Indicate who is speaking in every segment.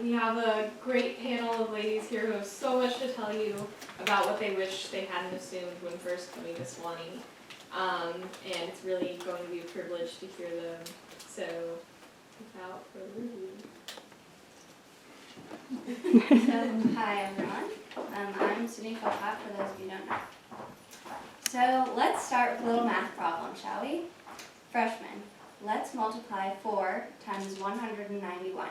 Speaker 1: We have a great panel of ladies here who have so much to tell you about what they wish they hadn't assumed when first coming to Sewanee. And it's really going to be a privilege to hear them. So, without further ado.
Speaker 2: Hi everyone, I'm Sewanee for those of you who don't know. So let's start with a little math problem, shall we? Freshmen, let's multiply 4 times 191.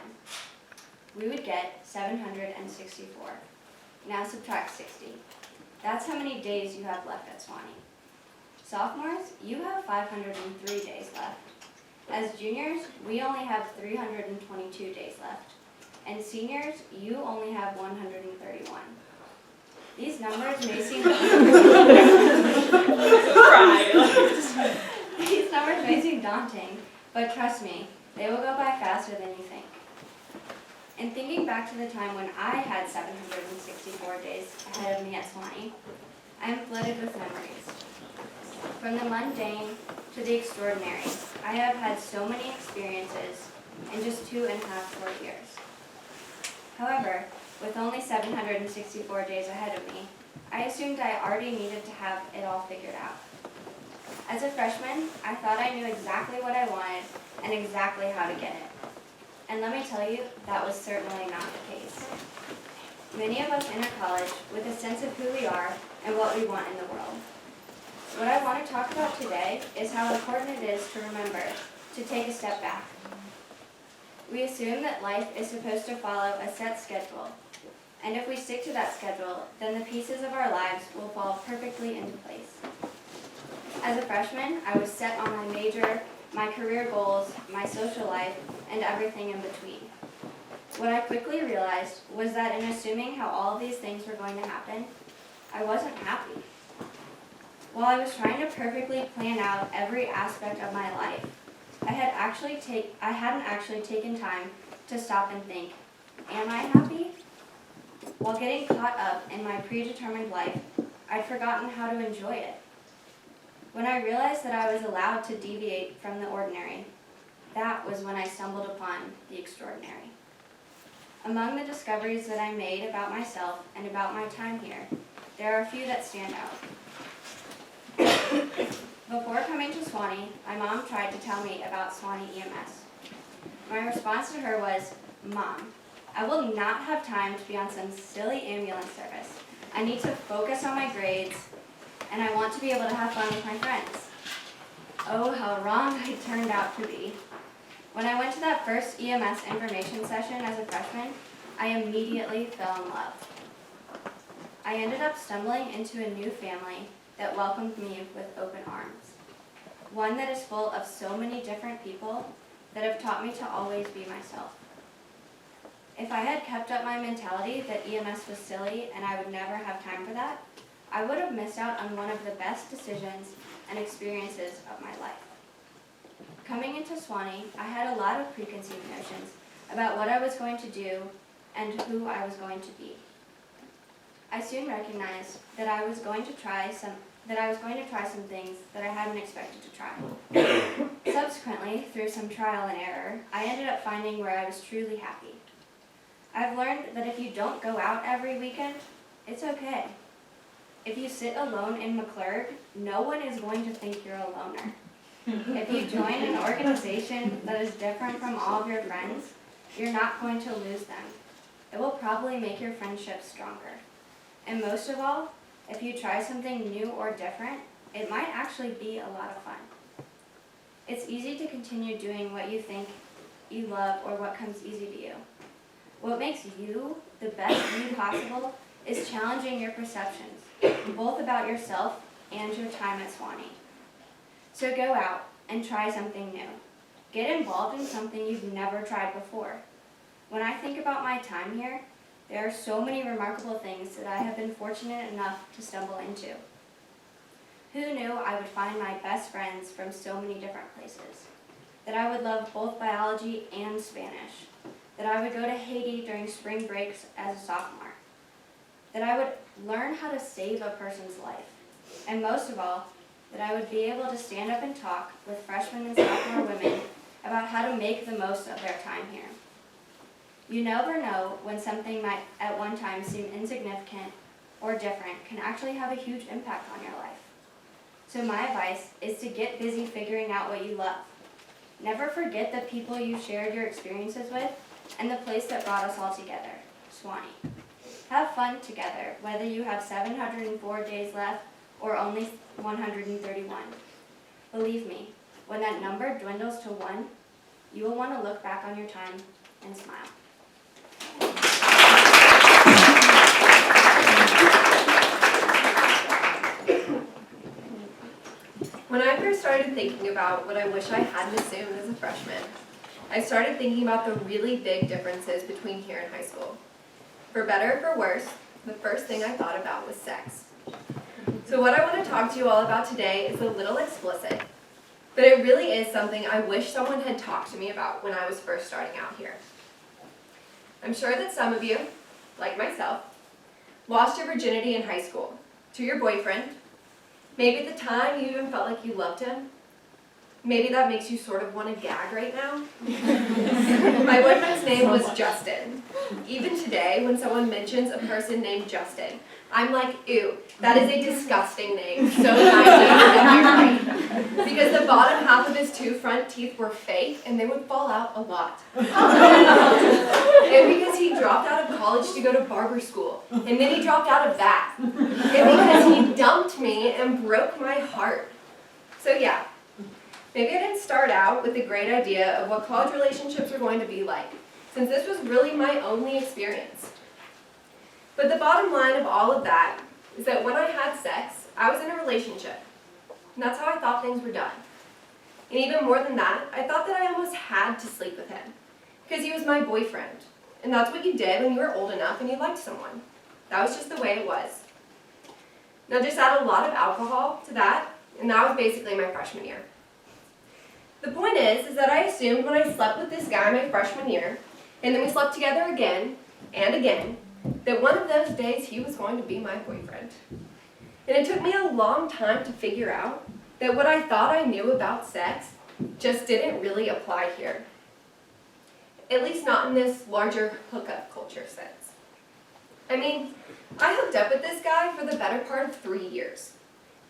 Speaker 2: We would get 764. Now subtract 60. That's how many days you have left at Sewanee. Sophomores, you have 503 days left. As juniors, we only have 322 days left. And seniors, you only have 131. These numbers may seem These numbers may seem daunting, but trust me, they will go by faster than you think. In thinking back to the time when I had 764 days ahead of me at Sewanee, I am flooded with memories. From the mundane to the extraordinary, I have had so many experiences in just 2.5 short years. However, with only 764 days ahead of me, I assumed I already needed to have it all figured out. As a freshman, I thought I knew exactly what I wanted and exactly how to get it. And let me tell you, that was certainly not the case. Many of us enter college with a sense of who we are and what we want in the world. What I want to talk about today is how important it is to remember to take a step back. We assume that life is supposed to follow a set schedule, and if we stick to that schedule, then the pieces of our lives will fall perfectly into place. As a freshman, I was set on my major, my career goals, my social life, and everything in between. What I quickly realized was that in assuming how all of these things were going to happen, I wasn't happy. While I was trying to perfectly plan out every aspect of my life, I hadn't actually taken time to stop and think, am I happy? While getting caught up in my predetermined life, I'd forgotten how to enjoy it. When I realized that I was allowed to deviate from the ordinary, that was when I stumbled upon the extraordinary. Among the discoveries that I made about myself and about my time here, there are a few that stand out. Before coming to Sewanee, my mom tried to tell me about Sewanee EMS. My response to her was, Mom, I will not have time to be on some silly ambulance service. I need to focus on my grades, and I want to be able to have fun with my friends. Oh, how wrong I turned out to be. When I went to that first EMS information session as a freshman, I immediately fell in love. I ended up stumbling into a new family that welcomed me with open arms. One that is full of so many different people that have taught me to always be myself. If I had kept up my mentality that EMS was silly and I would never have time for that, I would have missed out on one of the best decisions and experiences of my life. Coming into Sewanee, I had a lot of preconceived notions about what I was going to do and who I was going to be. I soon recognized that I was going to try some things that I hadn't expected to try. Subsequently, through some trial and error, I ended up finding where I was truly happy. I've learned that if you don't go out every weekend, it's okay. If you sit alone in McClurg, no one is going to think you're a loner. If you join an organization that is different from all of your friends, you're not going to lose them. It will probably make your friendships stronger. And most of all, if you try something new or different, it might actually be a lot of fun. It's easy to continue doing what you think you love or what comes easy to you. What makes you the best you possible is challenging your perceptions, both about yourself and your time at Sewanee. So go out and try something new. Get involved in something you've never tried before. When I think about my time here, there are so many remarkable things that I have been fortunate enough to stumble into. Who knew I would find my best friends from so many different places? That I would love both biology and Spanish. That I would go to Haiti during spring breaks as a sophomore. That I would learn how to save a person's life. And most of all, that I would be able to stand up and talk with freshmen and sophomore women about how to make the most of their time here. You never know when something might at one time seem insignificant or different can actually have a huge impact on your life. So my advice is to get busy figuring out what you love. Never forget the people you shared your experiences with and the place that brought us all together, Sewanee. Have fun together, whether you have 704 days left or only 131. Believe me, when that number dwindles to 1, you will want to look back on your time and smile.
Speaker 3: When I first started thinking about what I wish I hadn't assumed as a freshman, I started thinking about the really big differences between here and high school. For better or for worse, the first thing I thought about was sex. So what I want to talk to you all about today is a little explicit, but it really is something I wish someone had talked to me about when I was first starting out here. I'm sure that some of you, like myself, lost your virginity in high school to your boyfriend. Maybe at the time you even felt like you loved him. Maybe that makes you sort of want to gag right now. My boyfriend's name was Justin. Even today, when someone mentions a person named Justin, I'm like, ew, that is a disgusting name, so 90s in my brain. Because the bottom half of his 2 front teeth were fake, and they would fall out a lot. And because he dropped out of college to go to barber school, and then he dropped out of that. And because he dumped me and broke my heart. So yeah, maybe I didn't start out with a great idea of what college relationships were going to be like, since this was really my only experience. But the bottom line of all of that is that when I had sex, I was in a relationship. And that's how I thought things were done. And even more than that, I thought that I almost had to sleep with him, because he was my boyfriend. And that's what you did when you were old enough and you liked someone. That was just the way it was. Now just add a lot of alcohol to that, and that was basically my freshman year. The point is that I assumed when I slept with this guy my freshman year, and then we slept together again and again, that one of those days he was going to be my boyfriend. And it took me a long time to figure out that what I thought I knew about sex just didn't really apply here. At least not in this larger hookup culture sense. I mean, I hooked up with this guy for the better part of 3 years.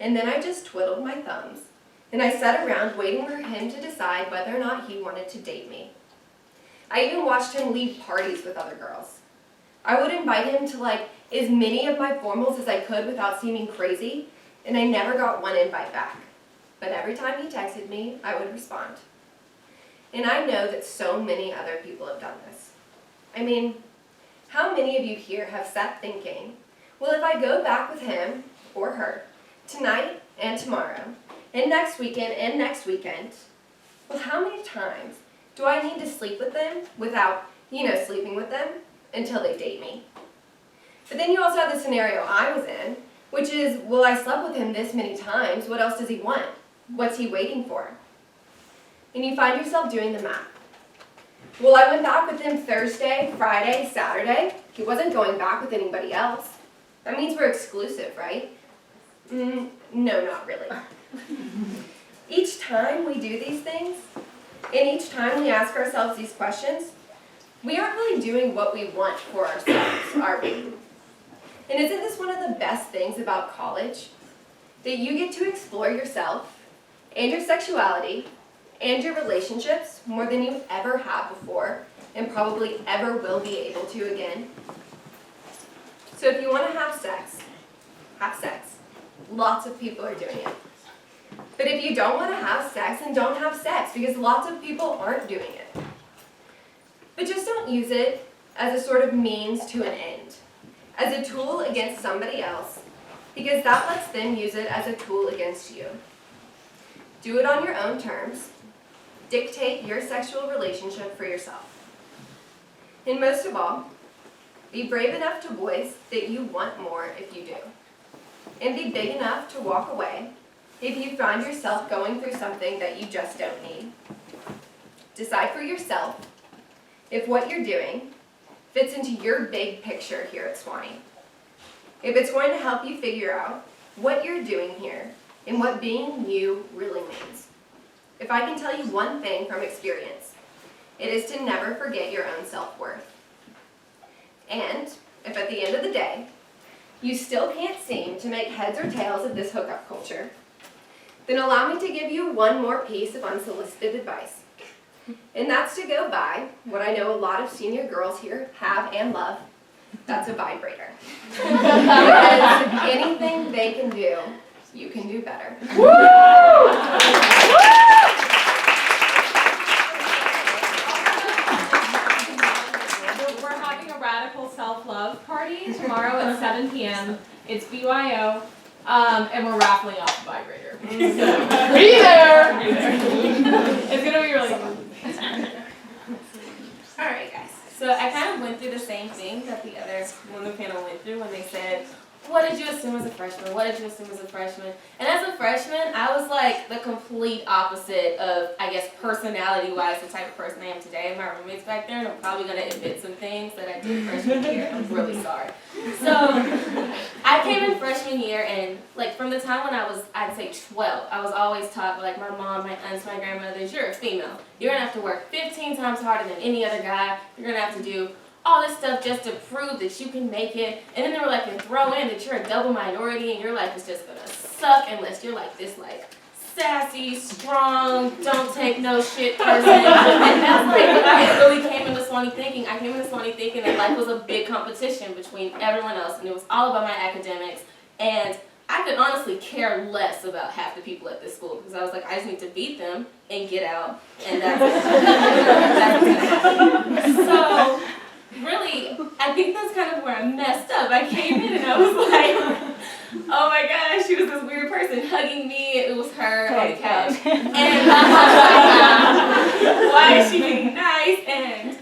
Speaker 3: And then I just twiddled my thumbs. And I sat around waiting for him to decide whether or not he wanted to date me. I even watched him leave parties with other girls. I would invite him to as many of my formals as I could without seeming crazy, and I never got one invite back. But every time he texted me, I would respond. And I know that so many other people have done this. I mean, how many of you here have sat thinking, well, if I go back with him or her tonight and tomorrow, and next weekend and next weekend, well, how many times do I need to sleep with them without, sleeping with them until they date me? But then you also have the scenario I was in, which is, well, I slept with him this many times, what else does he want? What's he waiting for? And you find yourself doing the math. Well, I went back with him Thursday, Friday, Saturday. He wasn't going back with anybody else. That means we're exclusive, right? No, not really. Each time we do these things, and each time we ask ourselves these questions, we aren't really doing what we want for ourselves, are we? And isn't this one of the best things about college? That you get to explore yourself and your sexuality and your relationships more than you ever have before and probably ever will be able to again. So if you want to have sex, have sex. Lots of people are doing it. But if you don't want to have sex, then don't have sex, because lots of people aren't doing it. But just don't use it as a sort of means to an end, as a tool against somebody else, because that lets them use it as a tool against you. Do it on your own terms. Dictate your sexual relationship for yourself. And most of all, be brave enough to voice that you want more if you do. And be big enough to walk away if you find yourself going through something that you just don't need. Decide for yourself if what you're doing fits into your big picture here at Sewanee. If it's going to help you figure out what you're doing here and what being you really means. If I can tell you one thing from experience, it is to never forget your own self-worth. And if at the end of the day, you still can't seem to make heads or tails of this hookup culture, then allow me to give you one more piece of unsolicited advice. And that's to go buy what I know a lot of senior girls here have and love. That's a vibrator. Because anything they can do, you can do better.
Speaker 1: We're having a radical self-love party tomorrow at 7 p.m. It's BYO, and we're raffling off a vibrator. So, be there! It's gonna be really fun.
Speaker 4: Alright guys, so I kind of went through the same thing that the other women panel went through when they said, what did you assume as a freshman? What did you assume as a freshman? And as a freshman, I was like the complete opposite of, I guess, personality-wise, the type of person I am today. My roommates back there, and I'm probably going to admit some things that I did freshman year. I'm really sorry. So I came in freshman year, and like from the time when I was, I'd say 12, I was always taught by like my mom, my aunts, my grandmothers, you're a female. You're going to have to work 15 times harder than any other guy. You're going to have to do all this stuff just to prove that you can make it. And then they were like, and throw in that you're a double minority and your life is just gonna suck unless you're like this like sassy, strong, don't take no shit person. And that's like what I really came into Sewanee thinking. I came into Sewanee thinking that life was a big competition between everyone else and it was all about my academics. And I could honestly care less about half the people at this school because I was like, I just need to beat them and get out, and that's it. That's what's gonna happen. So really, I think that's kind of where I messed up. I came in and I was like, oh my gosh, she was this weird person hugging me. It was her on the couch. And I was like, why is she being nice? And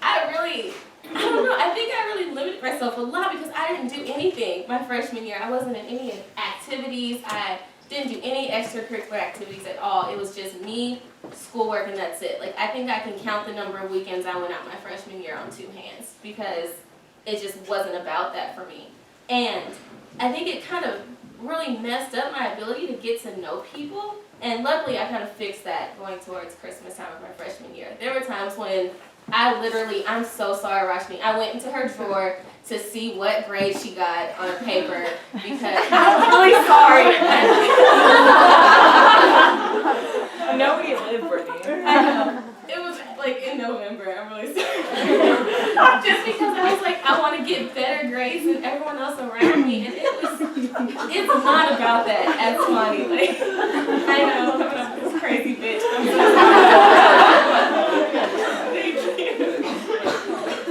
Speaker 4: I don't know, I think I really limited myself a lot because I didn't do anything my freshman year. I wasn't in any activities. I didn't do any extracurricular activities at all. It was just me, schoolwork, and that's it. Like, I think I can count the number of weekends I went out my freshman year on 2 hands because it just wasn't about that for me. And I think it kind of really messed up my ability to get to know people. And luckily, I kind of fixed that going towards Christmas time of my freshman year. There were times when I'm so sorry, Rashmi, I went into her drawer to see what grade she got on a paper because I'm really sorry.
Speaker 5: I know where you live, Brittany.
Speaker 4: I know. It was like in November, I'm really sorry. Just because I was like, I want to get better grades than everyone else around me, and it's not about that at Sewanee. Like, I know, I'm coming up with this crazy bitch. I'm so Thank you.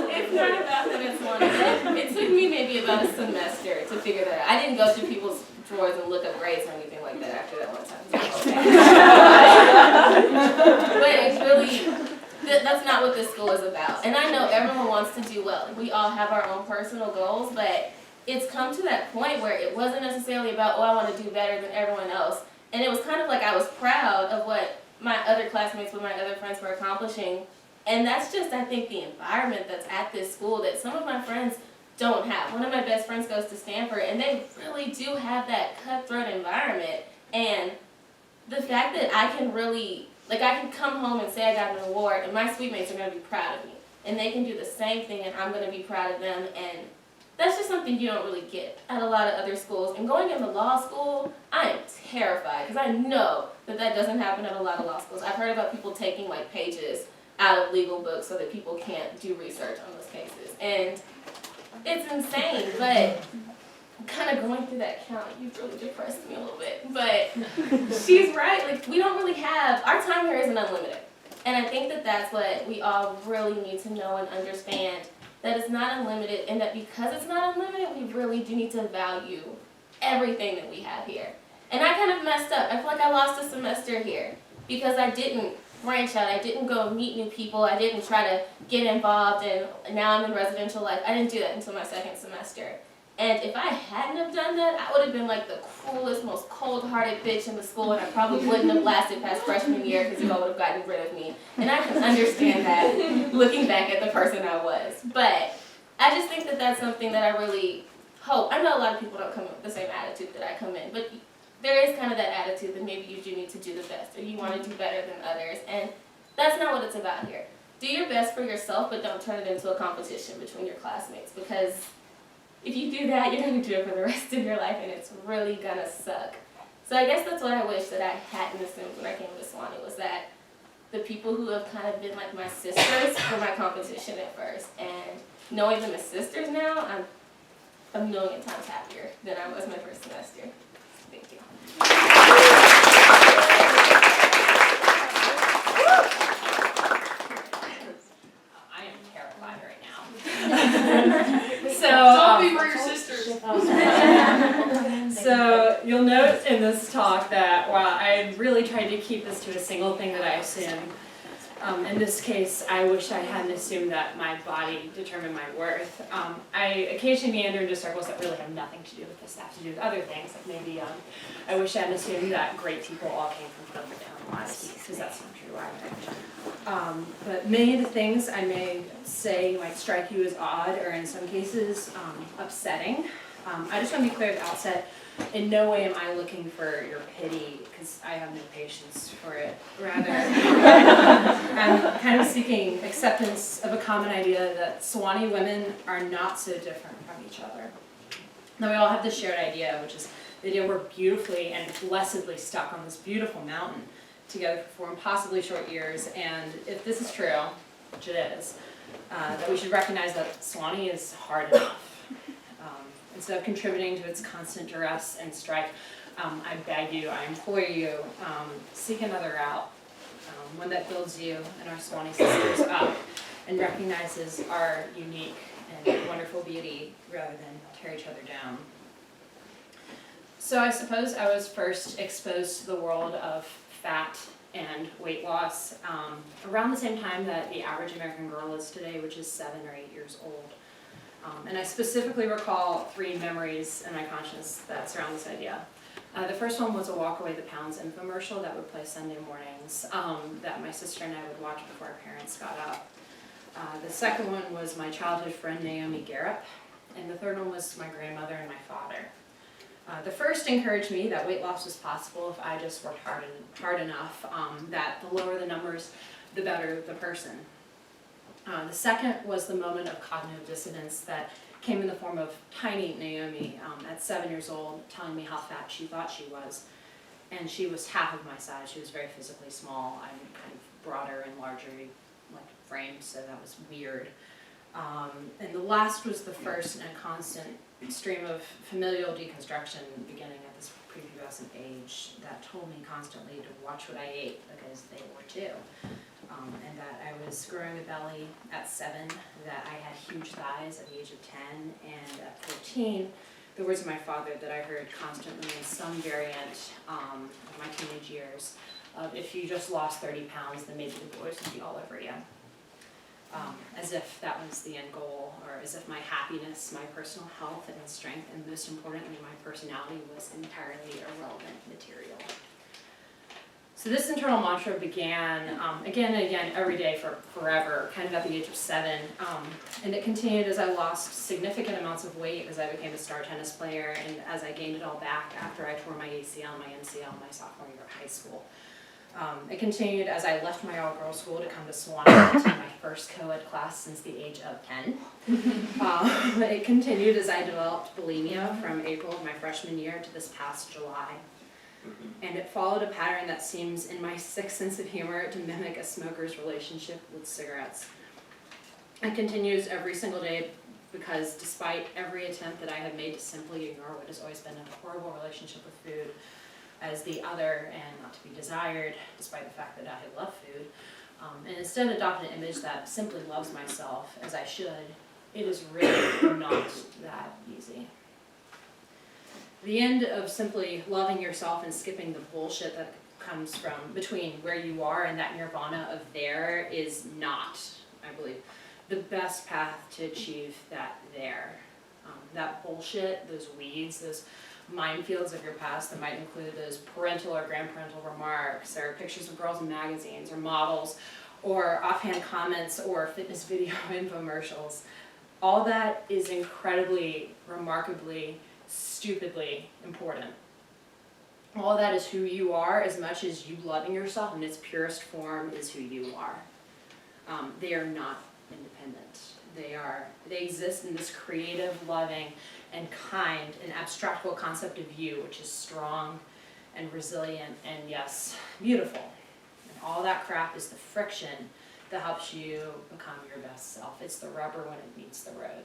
Speaker 4: It's not about that at Sewanee. It took me maybe about a semester to figure that out. I didn't go through people's drawers and look up grades or anything like that after that one time. But it's really, that's not what this school is about. And I know everyone wants to do well. We all have our own personal goals, but it's come to that point where it wasn't necessarily about, oh, I want to do better than everyone else. And it was kind of like I was proud of what my other classmates with my other friends were accomplishing. And that's just, I think, the environment that's at this school that some of my friends don't have. One of my best friends goes to Stanford, and they really do have that cutthroat environment. And the fact that I can really, like, I can come home and say I got an award, and my suite mates are going to be proud of me. And they can do the same thing, and I'm going to be proud of them. And that's just something you don't really get at a lot of other schools. And going into law school, I am terrified, because I know that that doesn't happen at a lot of law schools. I've heard about people taking, like, pages out of legal books so that people can't do research on those cases. And it's insane, but kind of going through that count, you've really depressed me a little bit. But she's right, like, we don't really have, our time here isn't unlimited. And I think that that's what we all really need to know and understand, that it's not unlimited, and that because it's not unlimited, we really do need to value everything that we have here. And I kind of messed up. I feel like I lost a semester here because I didn't branch out. I didn't go meet new people. I didn't try to get involved, and now I'm in residential life. I didn't do that until my second semester. And if I hadn't have done that, I would have been like the cruelest, most cold-hearted bitch in the school, and I probably wouldn't have lasted past freshman year because you all would have gotten rid of me. And I can understand that looking back at the person I was. But I just think that that's something that I really hope. I know a lot of people don't come with the same attitude that I come in, but there is kind of that attitude that maybe you do need to do the best, or you want to do better than others, and that's not what it's about here. do your best for yourself, but don't turn it into a competition between your classmates, because if you do that, you're going to do it for the rest of your life, and it's really going to suck. So I guess that's what I wish that I hadn't assumed when I came to Sewanee, was that the people who have kind of been like my sisters were my competition at first. And knowing them as sisters now, I'm a million times happier than I was my first semester. Thank you.
Speaker 5: I am terrified right now. So,
Speaker 6: we're your sisters.
Speaker 5: So you'll note in this talk that while I really tried to keep this to a single thing that I assume, in this case, I wish I hadn't assumed that my body determined my worth. I occasionally meander into circles that really have nothing to do with this, have to do with other things. Like maybe I wish I hadn't assumed that great people all came from Hope and honesty, because that's not true either. But many of the things I may say might strike you as odd, or in some cases upsetting. I just want to be clear at the outset, in no way am I looking for your pity, because I have no patience for it. Rather, I'm kind of seeking acceptance of a common idea that Sewanee women are not so different from each other. Now we all have this shared idea, which is the idea we're beautifully and blessedly stuck on this beautiful mountain together for 4 impossibly short years, and if this is true, which it is, that we should recognize that Sewanee is hard enough. Instead of contributing to its constant duress and strife, I beg you, I implore you, seek another route, one that builds you and our Sewanee sisters up and recognizes our unique and wonderful beauty rather than tear each other down. So I suppose I was first exposed to the world of fat and weight loss around the same time that the average American girl is today, which is 7 or 8 years old. And I specifically recall 3 memories in my conscience that surround this idea. The first one was a Walk Away the Pounds infomercial that would play Sunday mornings that my sister and I would watch before our parents got up. The second one was my childhood friend Naomi Garrett, and the third one was my grandmother and my father. The first encouraged me that weight loss was possible if I just worked hard enough, that the lower the numbers, the better the person. The second was the moment of cognitive dissonance that came in the form of tiny Naomi at 7 years old telling me how fat she thought she was. And she was half of my size. She was very physically small. I'm kind of broader and larger like framed, so that was weird. And the last was the first in a constant stream of familial deconstruction beginning at this prepubescent age that told me constantly to watch what I ate because they were too. And that I was growing a belly at 7, that I had huge thighs at the age of 10, and at 14, the words of my father that I heard constantly in some variant of my teenage years of, if you just lost 30 pounds, then maybe the boys would be all over you. As if that was the end goal, or as if my happiness, my personal health and strength, and most importantly, my personality was entirely irrelevant material. So this internal mantra began again and again every day for forever, kind of at the age of 7, and it continued as I lost significant amounts of weight as I became a star tennis player, and as I gained it all back after I tore my ACL, my MCL, my sophomore year of high school. It continued as I left my all-girls school to come to Sewanee to take my first co-ed class since the age of 10. It continued as I developed bulimia from April of my freshman year to this past July. And it followed a pattern that seems, in my sick sense of humor, to mimic a smoker's relationship with cigarettes. It continues every single day because despite every attempt that I have made to simply ignore what has always been a horrible relationship with food as the other and not to be desired, despite the fact that I love food, and instead adopt an image that simply loves myself as I should, it is really not that easy. The end of simply loving yourself and skipping the bullshit that comes from between where you are and that nirvana of there is not, I believe, the best path to achieve that there. That bullshit, those weeds, those minefields of your past that might include those parental or grandparental remarks or pictures of girls in magazines or models or offhand comments or fitness video infomercials. All that is incredibly, remarkably, stupidly important. All that is who you are as much as you loving yourself in its purest form is who you are. they are not independent. They exist in this creative, loving, and kind and abstractful concept of you, which is strong and resilient and, yes, beautiful. And all that crap is the friction that helps you become your best self. It's the rubber when it meets the road.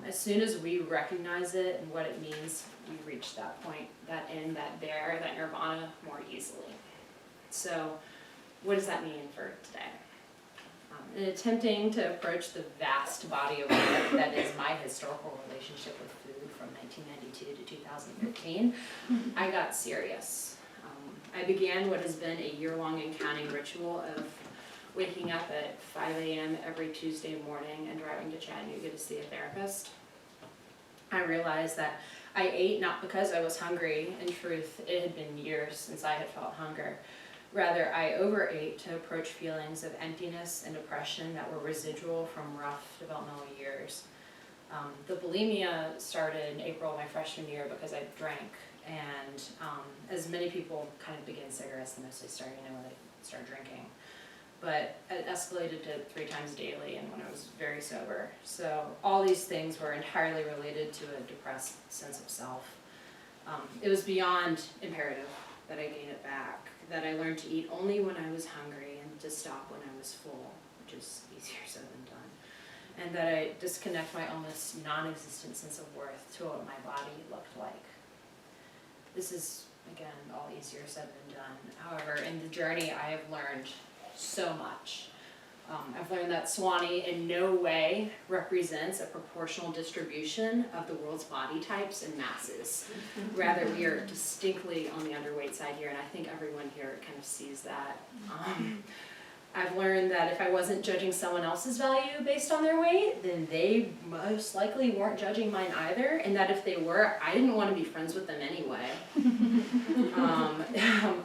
Speaker 5: As soon as we recognize it and what it means, we reach that point, that end, that there, that nirvana more easily. So what does that mean for today? In attempting to approach the vast body of work that is my historical relationship with food from 1992 to 2015, I got serious. I began what has been a year-long and counting ritual of waking up at 5 a.m. every Tuesday morning and driving to Chattanooga to see a therapist. I realized that I ate not because I was hungry. In truth, it had been years since I had felt hunger. Rather, I overate to approach feelings of emptiness and depression that were residual from rough developmental years. The bulimia started in April of my freshman year because I drank, and as many people kind of begin cigarettes, the most they start, when they start drinking. But it escalated to 3 times daily and when I was very sober. So all these things were entirely related to a depressed sense of self. It was beyond imperative that I gain it back, that I learned to eat only when I was hungry and to stop when I was full, which is easier said than done. And that I disconnect my almost non-existent sense of worth to what my body looked like. This is, again, all easier said than done. However, in the journey I have learned so much. I've learned that Sewanee in no way represents a proportional distribution of the world's body types and masses. Rather, we are distinctly on the underweight side here, and I think everyone here kind of sees that. I've learned that if I wasn't judging someone else's value based on their weight, then they most likely weren't judging mine either, and that if they were, I didn't want to be friends with them anyway.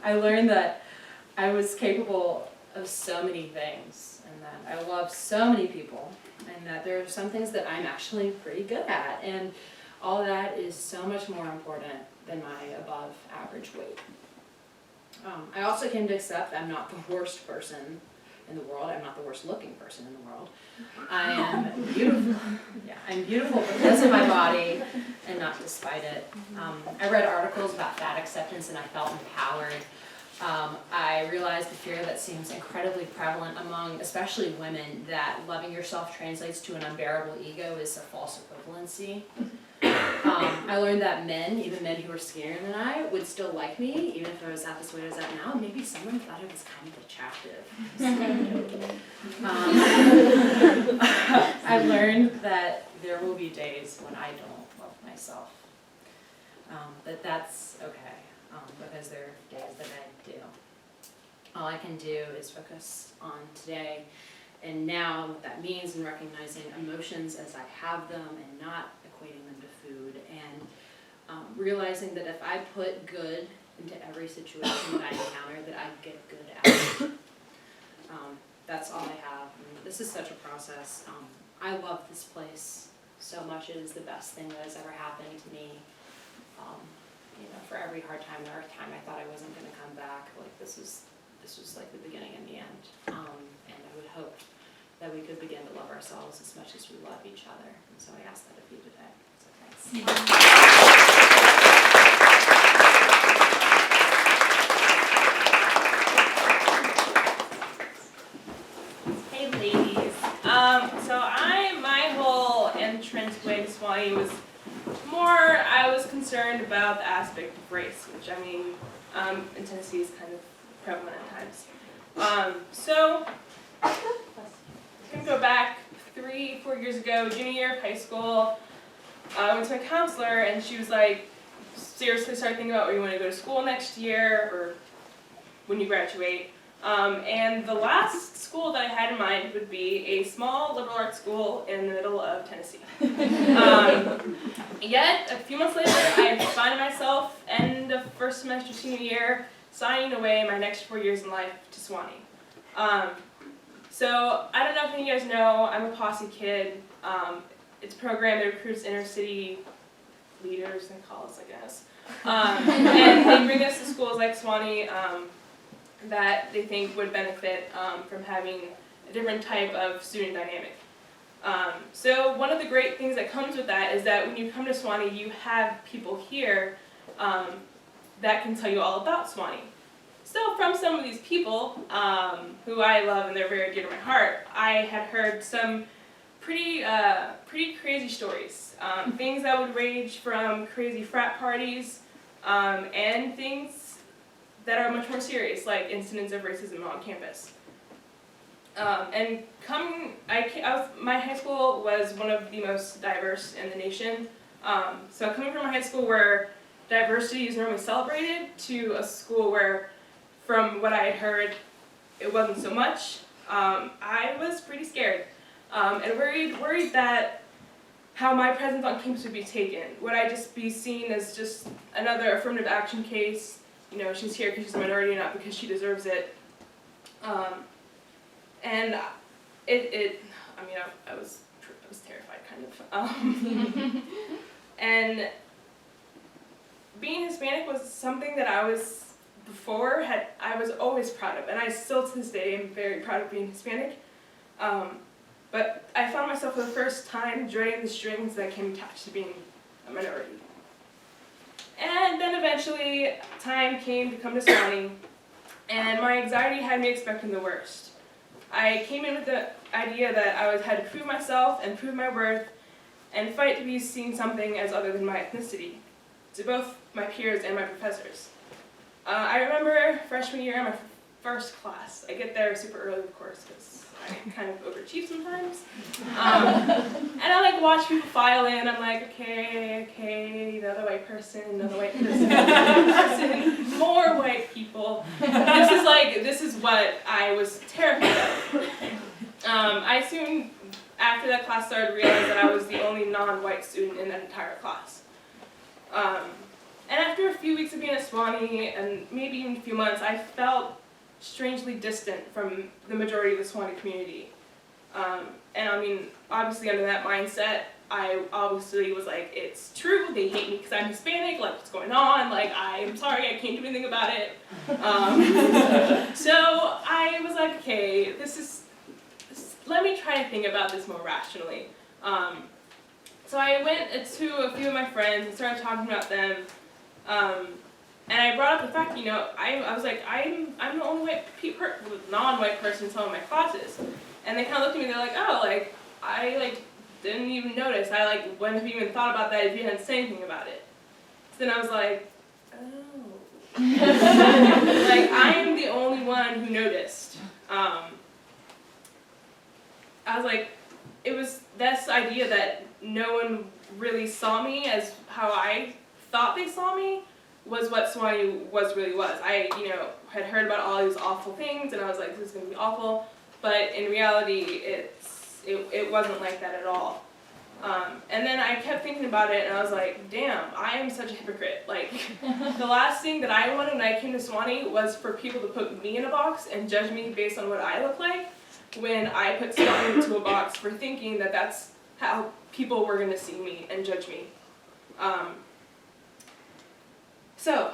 Speaker 5: I learned that I was capable of so many things, and that I love so many people, and that there are some things that I'm actually pretty good at, and all that is so much more important than my above average weight. I also came to accept I'm not the worst person in the world. I'm not the worst looking person in the world. I am beautiful. Yeah, I'm beautiful because of my body and not despite it. I read articles about fat acceptance and I felt empowered. I realized the fear that seems incredibly prevalent among especially women, that loving yourself translates to an unbearable ego, is a false equivalency. I learned that men, even men who were skinnier than I, would still like me, even if I was at this weight I was at now. Maybe someone thought I was kind of attractive. I learned that there will be days when I don't love myself. That's okay. Because there are days that I do. All I can do is focus on today and now, what that means, in recognizing emotions as I have them and not equating them to food, and realizing that if I put good into every situation that I encounter, that I get good at it. That's all I have. And this is such a process. I love this place so much. It is the best thing that has ever happened to me. For every hard time, the earth time, I thought I wasn't going to come back. Like this was like the beginning and the end. And I would hope that we could begin to love ourselves as much as we love each other. And so I ask that of you today. So thanks.
Speaker 6: Hey ladies. My whole entrance way to Sewanee was more, I was concerned about the aspect of race, which in Tennessee is kind of prevalent at times. So, I'm going to go back 3-4 years ago, junior year of high school. I went to my counselor and she was like, seriously start thinking about where you want to go to school next year or when you graduate. And the last school that I had in mind would be a small liberal arts school in the middle of Tennessee. Yet, a few months later, I find myself, end of first semester senior year, signing away my next 4 years in life to Sewanee. So, I don't know if any of you guys know, I'm a posse kid. It's a program that recruits inner city leaders, they call us, I guess. And they bring us to schools like Sewanee, that they think would benefit from having a different type of student dynamic. So one of the great things that comes with that is that when you come to Sewanee, you have people here that can tell you all about Sewanee. So from some of these people, who I love and they're very dear to my heart, I had heard some pretty crazy stories. Things that would range from crazy frat parties and things that are much more serious, like incidents of racism on campus. My high school was one of the most diverse in the nation. So coming from a high school where diversity is normally celebrated to a school where, from what I had heard, it wasn't so much, I was pretty scared and worried that how my presence on campus would be taken. Would I just be seen as just another affirmative action case? You know, she's here because she's a minority, not because she deserves it. And I was terrified, kind of. And being Hispanic was something that I was always proud of, and I still to this day am very proud of being Hispanic. But I found myself for the first time dreading the strings that came attached to being a minority. And then eventually, time came to come to Sewanee, and my anxiety had me expecting the worst. I came in with the idea that I had to prove myself and prove my worth and fight to be seen something as other than my ethnicity, to both my peers and my professors. I remember freshman year in my first class. I get there super early, of course, because I kind of overachieve sometimes. And I watch people file in. I'm like, okay, another white person, another white person, another person, more white people. This is what I was terrified of. I soon, after that class started, realized that I was the only non-white student in that entire class. And after a few weeks of being at Sewanee, and maybe even a few months, I felt strangely distant from the majority of the Sewanee community. And I mean, obviously under that mindset, I obviously was like, it's true, they hate me because I'm Hispanic, what's going on, I'm sorry, I can't do anything about it. So I was like, okay, let me try to think about this more rationally. So I went to a few of my friends and started talking about them. And I brought up the fact, I was like, I'm the only non-white person in some of my classes. And they kind of looked at me, they're like, oh, I didn't even notice. I wouldn't have even thought about that if you hadn't said anything about it. So then I was like, oh. I am the only one who noticed. I was like, it was this idea that no one really saw me as how I thought they saw me was what Sewanee really was. I, had heard about all these awful things, and I was like, this is going to be awful. But in reality, it wasn't like that at all. And then I kept thinking about it, and I was like, damn, I am such a hypocrite. The last thing that I wanted when I came to Sewanee was for people to put me in a box and judge me based on what I look like, when I put Sewanee into a box for thinking that that's how people were going to see me and judge me. So,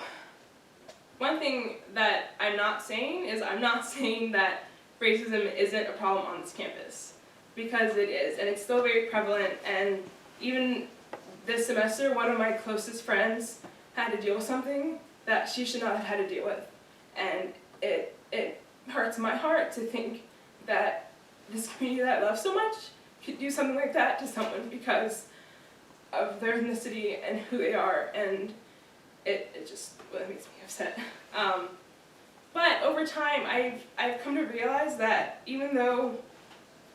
Speaker 6: one thing that I'm not saying is I'm not saying that racism isn't a problem on this campus, because it is, and it's still very prevalent. And even this semester, one of my closest friends had to deal with something that she should not have had to deal with, and it hurts my heart to think that this community that I love so much could do something like that to someone because of their ethnicity and who they are, and it just makes me upset. But over time, I've come to realize that even though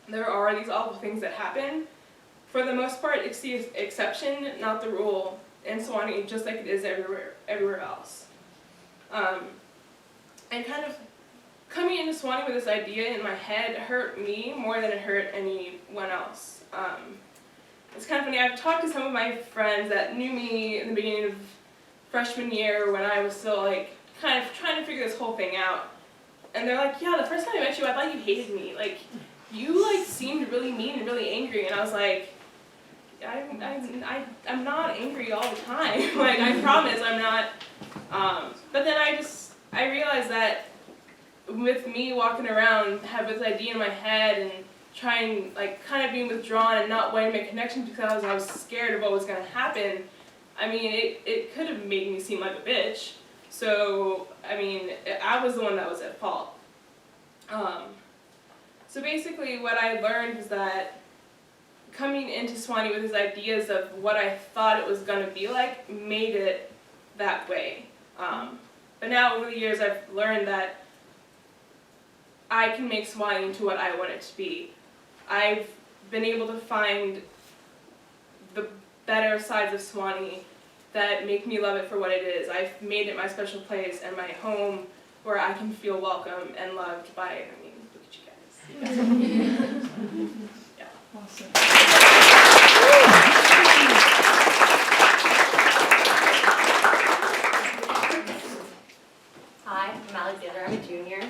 Speaker 6: there are these awful things that happen, for the most part, it's the exception, not the rule, in Sewanee, just like it is everywhere else. And kind of coming into Sewanee with this idea in my head hurt me more than it hurt anyone else. It's kind of funny, I've talked to some of my friends that knew me in the beginning of freshman year when I was still kind of trying to figure this whole thing out. And they're like, yeah, the first time I met you, I thought you hated me. You seemed really mean and really angry. And I was like, I'm not angry all the time. I promise I'm not. But then I realized that with me walking around, have this idea in my head and trying, like, kind of being withdrawn and not wanting to make connections because I was scared of what was going to happen, I mean, it could have made me seem like a bitch. So, I mean, I was the one that was at fault. So basically what I learned was that coming into Sewanee with these ideas of what I thought it was going to be like made it that way. But now over the years I've learned that I can make Sewanee into what I want it to be. I've been able to find the better sides of Sewanee that make me love it for what it is. I've made it my special place and my home where I can feel welcome and loved by, I mean, look at you guys. Yeah.
Speaker 7: Awesome.
Speaker 8: Hi, I'm Alexander. I'm a junior.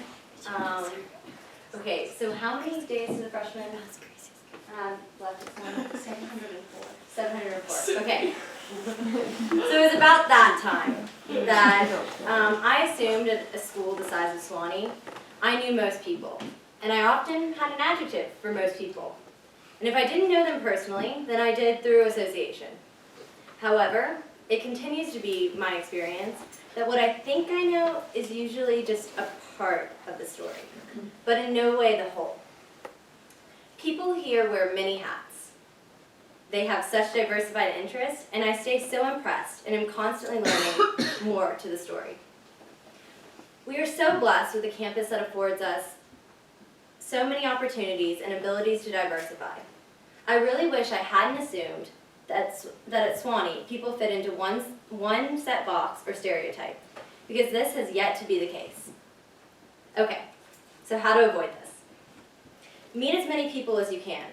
Speaker 8: Okay, so how many days do the freshmen have left at school?
Speaker 2: 704.
Speaker 8: 704. Okay. So it was about that time that I assumed at a school the size of Sewanee, I knew most people. And I often had an adjective for most people. And if I didn't know them personally, then I did through association. However, it continues to be my experience that what I think I know is usually just a part of the story, but in no way the whole. People here wear many hats. They have such diversified interests, and I stay so impressed and am constantly learning more to the story. We are so blessed with a campus that affords us so many opportunities and abilities to diversify. I really wish I hadn't assumed that at Sewanee, people fit into one set box or stereotype, because this has yet to be the case. Okay, so how to avoid this? Meet as many people as you can,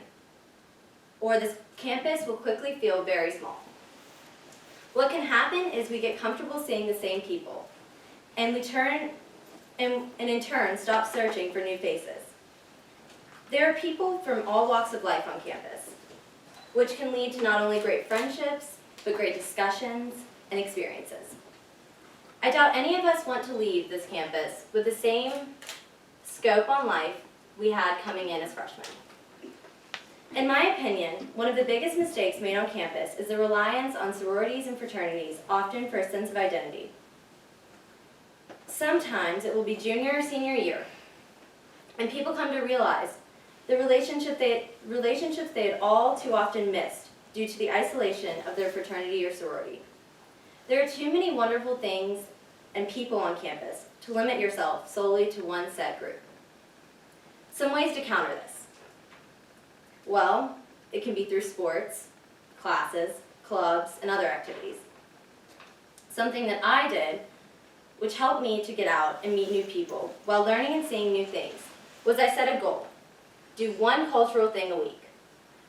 Speaker 8: or this campus will quickly feel very small. What can happen is we get comfortable seeing the same people, and in turn stop searching for new faces. There are people from all walks of life on campus, which can lead to not only great friendships, but great discussions and experiences. I doubt any of us want to leave this campus with the same scope on life we had coming in as freshmen. In my opinion, one of the biggest mistakes made on campus is the reliance on sororities and fraternities, often for a sense of identity. Sometimes it will be junior or senior year, and people come to realize the relationships they had all too often missed due to the isolation of their fraternity or sorority. There are too many wonderful things and people on campus to limit yourself solely to one set group. Some ways to counter this. Well, it can be through sports, classes, clubs, and other activities. Something that I did, which helped me to get out and meet new people while learning and seeing new things, was I set a goal. Do one cultural thing a week.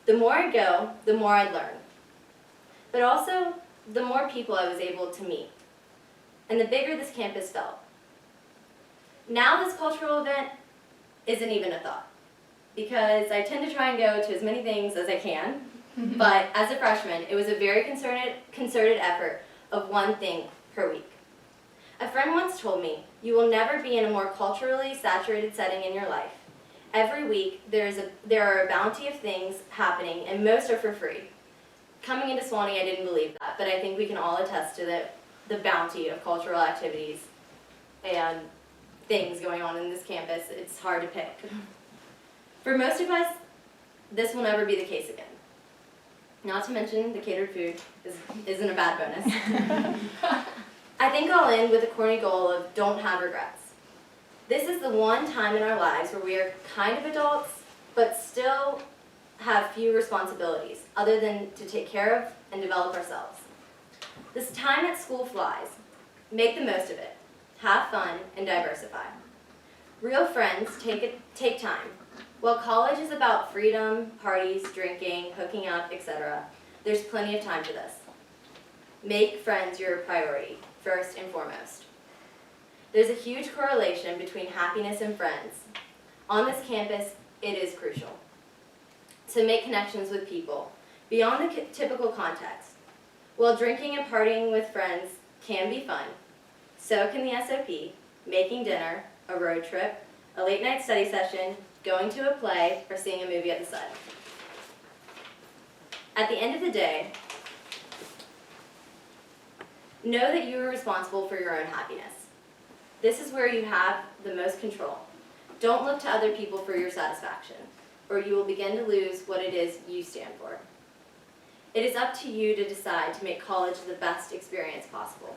Speaker 8: The more I'd go, the more I'd learn. But also, the more people I was able to meet, and the bigger this campus felt. Now this cultural event isn't even a thought, because I tend to try and go to as many things as I can, but as a freshman, it was a very concerted effort of one thing per week. A friend once told me, "You will never be in a more culturally saturated setting in your life. Every week, there are a bounty of things happening, and most are for free." Coming into Sewanee, I didn't believe that, but I think we can all attest to the bounty of cultural activities and things going on in this campus. It's hard to pick. For most of us, this will never be the case again. Not to mention the catered food isn't a bad bonus. I think I'll end with a corny goal of don't have regrets. This is the one time in our lives where we are kind of adults, but still have few responsibilities other than to take care of and develop ourselves. This time at school flies. Make the most of it. Have fun and diversify. Real friends take time. While college is about freedom, parties, drinking, hooking up, etc., there's plenty of time for this. Make friends your priority, first and foremost. There's a huge correlation between happiness and friends. On this campus, it is crucial to make connections with people beyond the typical context. While drinking and partying with friends can be fun, so can the SOP, making dinner, a road trip, a late night study session, going to a play, or seeing a movie at the Sun. At the end of the day, know that you are responsible for your own happiness. This is where you have the most control. Don't look to other people for your satisfaction, or you will begin to lose what it is you stand for. It is up to you to decide to make college the best experience possible.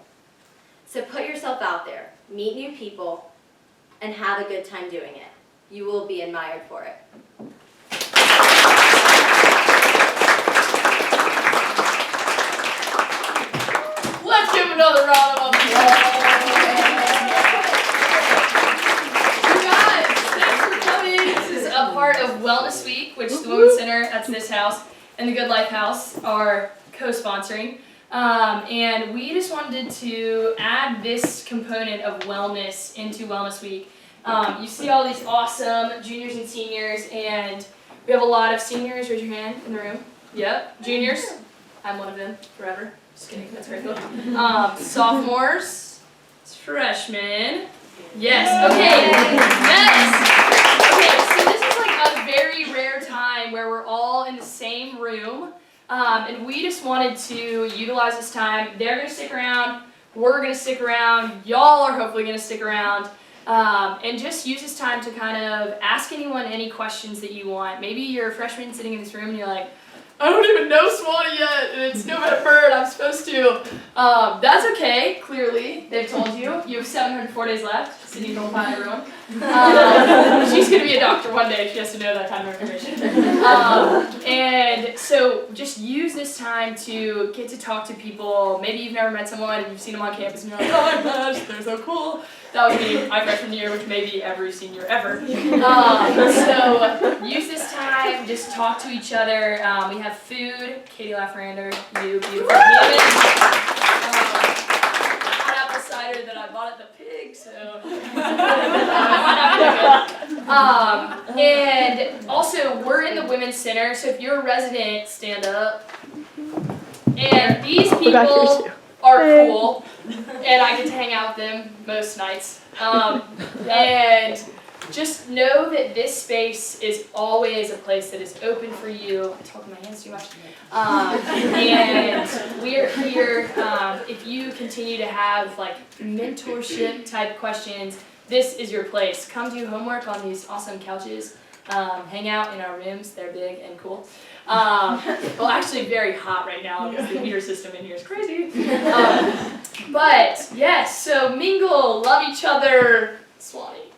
Speaker 8: So put yourself out there, meet new people, and have a good time doing it. You will be admired for it.
Speaker 5: Let's give another round of applause. You guys, thanks for coming. This is a part of Wellness Week, which the Women's Center at this house and the Good Life House are co-sponsoring. And we just wanted to add this component of wellness into Wellness Week. You see all these awesome juniors and seniors, and we have a lot of seniors. Raise your hand in the room. Yep, juniors. I'm one of them forever. Just kidding, that's very cool. Sophomores, freshmen. Yes, okay, yes. Okay, so this is like a very rare time where we're all in the same room, and we just wanted to utilize this time. They're gonna stick around, we're gonna stick around, y'all are hopefully gonna stick around, and just use this time to kind of ask anyone any questions that you want. Maybe you're a freshman sitting in this room and you're like, I don't even know Sewanee yet, and it's November 3rd, I'm supposed to. That's okay, clearly, they've told you. You have 704 days left, so you don't find everyone. She's gonna be a doctor one day, she has to know that kind of information. And so just use this time to get to talk to people. Maybe you've never met someone and you've seen them on campus and you're like, oh my gosh, they're so cool. That was me my freshman year, which may be every senior ever. So use this time, just talk to each other. We have food. Katie Lafrander, you beautiful human. Hot apple cider that I bought at the Pig, so and also we're in the Women's Center, so if you're a resident, stand up. And these people are cool, and I get to hang out with them most nights. And just know that this space is always a place that is open for you. I talk with my hands too much. And we're here. If you continue to have like mentorship type questions, this is your place. Come do homework on these awesome couches. Hang out in our rooms. They're big and cool. Well, actually very hot right now because the heater system in here is crazy. But yes, so mingle, love each other, Sewanee.